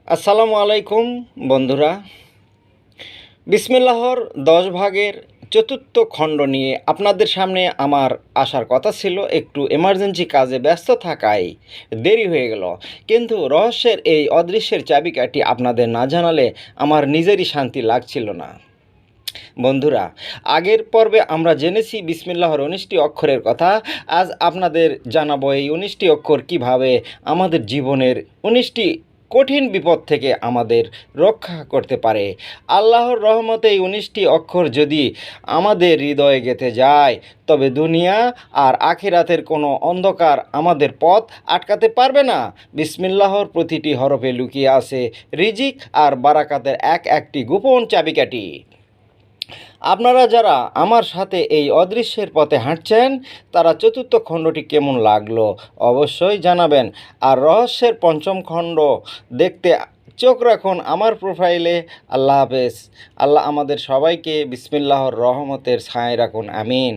আসসালামু আলাইকুম বন্ধুরা। বিসমিল্লাহর 10 ভাগের চতুর্থ খণ্ড নিয়ে আপনাদের সামনে আমার আসার কথা ছিল, একটু এমার্জেন্সি কাজে ব্যস্ত থাকায় দেরি হয়ে গেল। কিন্তু রহস্যের এই অদৃশ্যের চাবিকাঠি আপনাদের না জানালে আমার নিজেরই শান্তি লাগছিল না। বন্ধুরা, আগের পর্বে আমরা জেনেছি বিসমিল্লাহর 19টি অক্ষরের কথা। আজ আপনাদের জানাবো এই 19টি অক্ষর কিভাবে আমাদের জীবনের 19টি কঠিন বিপদ থেকে আমাদের রক্ষা করতে পারে। আল্লাহর রহমতে এই 19টি অক্ষর যদি আমাদের হৃদয়ে গেঁথে যায়, তবে দুনিয়া আর আখিরাতের কোনো অন্ধকার আমাদের পথ আটকাতে পারবে না। বিসমিল্লাহর প্রতিটি হরফে লুকিয়ে আছে রিজিক আর বারাকাতের একটি গোপন চাবিকাঠি। আপনারা যারা আমার সাথে এই অদৃশ্যের পথে হাঁটছেন, তারা চতুর্থ খণ্ডটি কেমন লাগলো অবশ্যই জানাবেন। আর রহস্যের পঞ্চম খণ্ড দেখতে চোখ রাখুন আমার প্রোফাইলে। আল্লাহ হাফেজ। আল্লাহ আমাদের সবাইকে বিসমিল্লাহর রহমতের ছায়ায় রাখুন, আমিন।